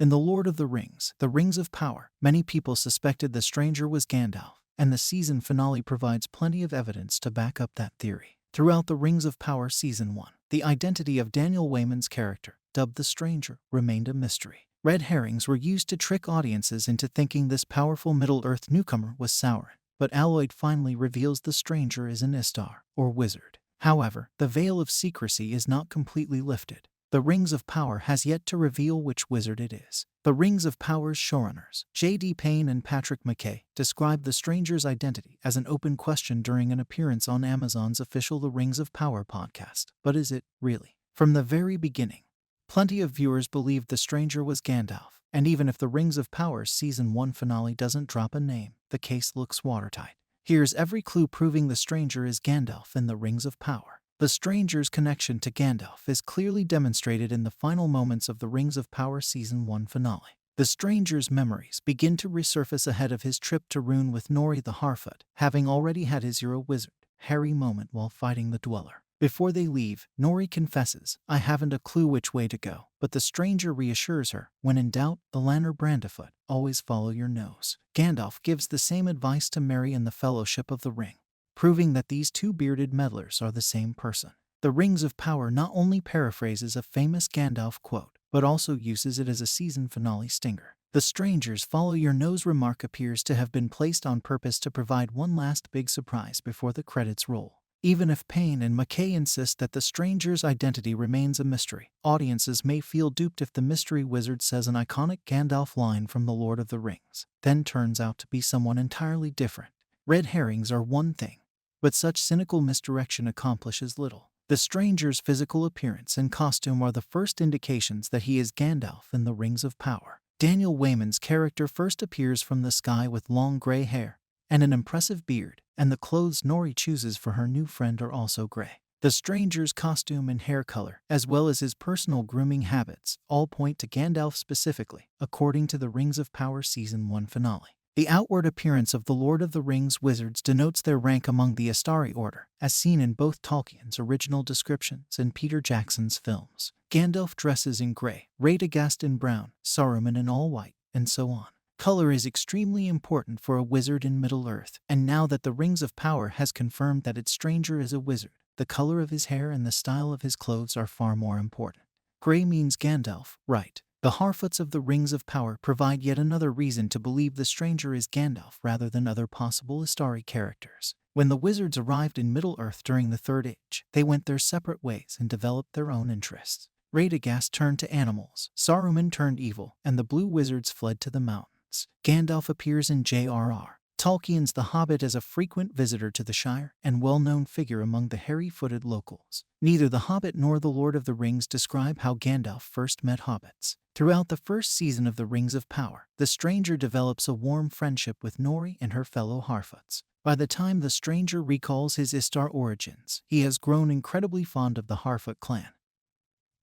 In The Lord of the Rings, The Rings of Power, many people suspected the stranger was Gandalf, and the season finale provides plenty of evidence to back up that theory. Throughout The Rings of Power Season 1, the identity of Daniel Wayman's character, dubbed the Stranger, remained a mystery. Red herrings were used to trick audiences into thinking this powerful Middle-earth newcomer was Sauron, but Alloyd finally reveals the stranger is an Istar, or wizard. However, the veil of secrecy is not completely lifted. The Rings of Power has yet to reveal which wizard it is. The Rings of Power's showrunners, J.D. Payne and Patrick McKay, described the stranger's identity as an open question during an appearance on Amazon's official The Rings of Power podcast. But is it, really? From the very beginning, plenty of viewers believed the stranger was Gandalf, and even if The Rings of Power's Season 1 finale doesn't drop a name, the case looks watertight. Here's every clue proving the stranger is Gandalf in The Rings of Power. The stranger's connection to Gandalf is clearly demonstrated in the final moments of The Rings of Power Season 1 finale. The stranger's memories begin to resurface ahead of his trip to Rhûn with Nori the Harfoot, having already had his Euro Wizard, Harry moment while fighting the Dweller. Before they leave, Nori confesses, "I haven't a clue which way to go," but the stranger reassures her, "When in doubt, the Lanner Brandyfoot, always follow your nose." Gandalf gives the same advice to Merry in the Fellowship of the Ring, proving that these two bearded meddlers are the same person. The Rings of Power not only paraphrases a famous Gandalf quote, but also uses it as a season finale stinger. The stranger's follow your nose remark appears to have been placed on purpose to provide one last big surprise before the credits roll. Even if Payne and McKay insist that the stranger's identity remains a mystery, audiences may feel duped if the mystery wizard says an iconic Gandalf line from The Lord of the Rings, then turns out to be someone entirely different. Red herrings are one thing, but such cynical misdirection accomplishes little. The stranger's physical appearance and costume are the first indications that he is Gandalf in The Rings of Power. Daniel Wayman's character first appears from the sky with long gray hair and an impressive beard, and the clothes Nori chooses for her new friend are also gray. The stranger's costume and hair color, as well as his personal grooming habits, all point to Gandalf specifically, according to The Rings of Power Season 1 finale. The outward appearance of the Lord of the Rings wizards denotes their rank among the Istari order, as seen in both Tolkien's original descriptions and Peter Jackson's films. Gandalf dresses in gray, Radagast in brown, Saruman in all white, and so on. Color is extremely important for a wizard in Middle-earth, and now that The Rings of Power has confirmed that its stranger is a wizard, the color of his hair and the style of his clothes are far more important. Gray means Gandalf, right? The Harfoots of The Rings of Power provide yet another reason to believe the stranger is Gandalf rather than other possible Istari characters. When the wizards arrived in Middle-earth during the Third Age, they went their separate ways and developed their own interests. Radagast turned to animals, Saruman turned evil, and the blue wizards fled to the mountains. Gandalf appears in J.R.R. Tolkien's The Hobbit as a frequent visitor to the Shire and well-known figure among the hairy-footed locals. Neither The Hobbit nor The Lord of the Rings describe how Gandalf first met hobbits. Throughout the first season of The Rings of Power, the stranger develops a warm friendship with Nori and her fellow Harfoots. By the time the stranger recalls his Istar origins, he has grown incredibly fond of the Harfoot clan,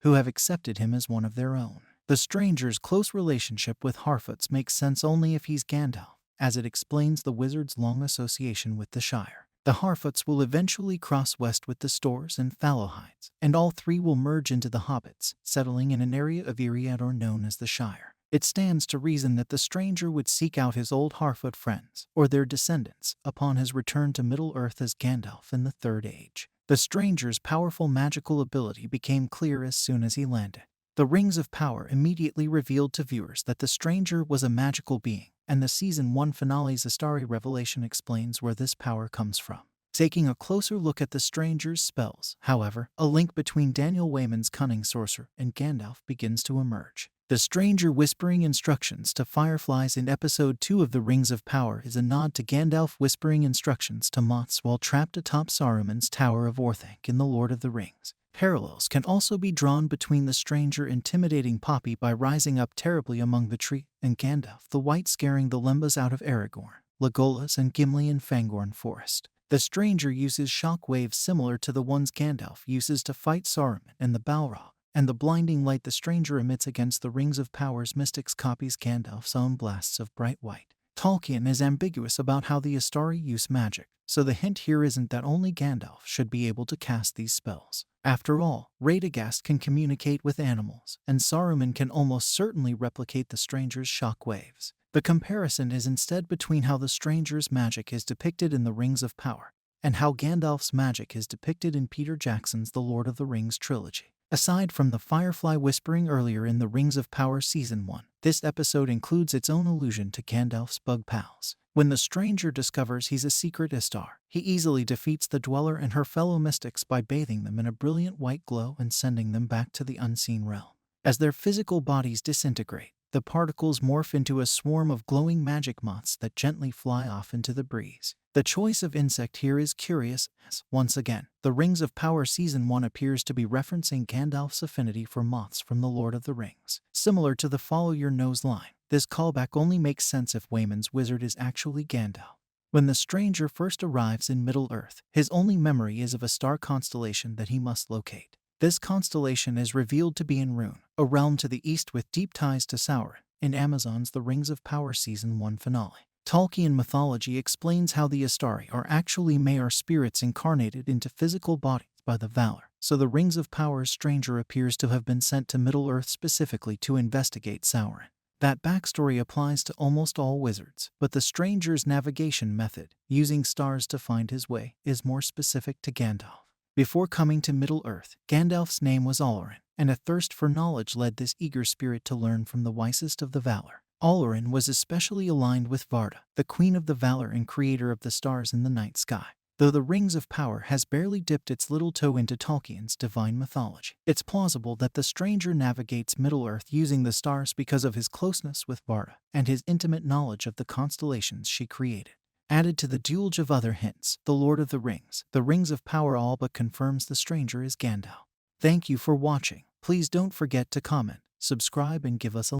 who have accepted him as one of their own. The stranger's close relationship with Harfoots makes sense only if he's Gandalf, as it explains the wizard's long association with the Shire. The Harfoots will eventually cross west with the Stores and Fallowhides, and all three will merge into the Hobbits, settling in an area of Eriador known as the Shire. It stands to reason that the stranger would seek out his old Harfoot friends, or their descendants, upon his return to Middle-earth as Gandalf in the Third Age. The stranger's powerful magical ability became clear as soon as he landed. The Rings of Power immediately revealed to viewers that the stranger was a magical being, and the Season 1 finale's Istari revelation explains where this power comes from. Taking a closer look at the stranger's spells, however, a link between Daniel Wayman's cunning sorcerer and Gandalf begins to emerge. The stranger whispering instructions to fireflies in Episode 2 of The Rings of Power is a nod to Gandalf whispering instructions to moths while trapped atop Saruman's Tower of Orthanc in The Lord of the Rings. Parallels can also be drawn between the stranger intimidating Poppy by rising up terribly among the tree, and Gandalf the White scaring the Lembas out of Aragorn, Legolas and Gimli in Fangorn Forest. The stranger uses shock waves similar to the ones Gandalf uses to fight Saruman and the Balrog, and the blinding light the stranger emits against the Rings of Power's mystics copies Gandalf's own blasts of bright white. Tolkien is ambiguous about how the Istari use magic, so the hint here isn't that only Gandalf should be able to cast these spells. After all, Radagast can communicate with animals, and Saruman can almost certainly replicate the stranger's shock waves. The comparison is instead between how the stranger's magic is depicted in the Rings of Power and how Gandalf's magic is depicted in Peter Jackson's The Lord of the Rings trilogy. Aside from the firefly whispering earlier in the Rings of Power Season 1, this episode includes its own allusion to Gandalf's bug pals. When the stranger discovers he's a secret Istar, he easily defeats the Dweller and her fellow mystics by bathing them in a brilliant white glow and sending them back to the unseen realm. As their physical bodies disintegrate, the particles morph into a swarm of glowing magic moths that gently fly off into the breeze. The choice of insect here is curious, as, once again, the Rings of Power Season 1 appears to be referencing Gandalf's affinity for moths from The Lord of the Rings. Similar to the follow your nose line, this callback only makes sense if Wayman's wizard is actually Gandalf. When the stranger first arrives in Middle-earth, his only memory is of a star constellation that he must locate. This constellation is revealed to be in Rune, a realm to the east with deep ties to Sauron, in Amazon's The Rings of Power Season 1 finale. Tolkien mythology explains how the Istari are actually Maiar spirits incarnated into physical bodies by the Valar, so the Rings of Power's stranger appears to have been sent to Middle-earth specifically to investigate Sauron. That backstory applies to almost all wizards, but the stranger's navigation method, using stars to find his way, is more specific to Gandalf. Before coming to Middle-earth, Gandalf's name was Olorin, and a thirst for knowledge led this eager spirit to learn from the wisest of the Valar. Olorin was especially aligned with Varda, the queen of the Valar and creator of the stars in the night sky. Though the Rings of Power has barely dipped its little toe into Tolkien's divine mythology, it's plausible that the stranger navigates Middle-earth using the stars because of his closeness with Varda and his intimate knowledge of the constellations she created. Added to the duelge of other hints, The Lord of the Rings, The Rings of Power all but confirms the stranger is Gandalf. Thank you for watching. Please don't forget to comment, subscribe and give us a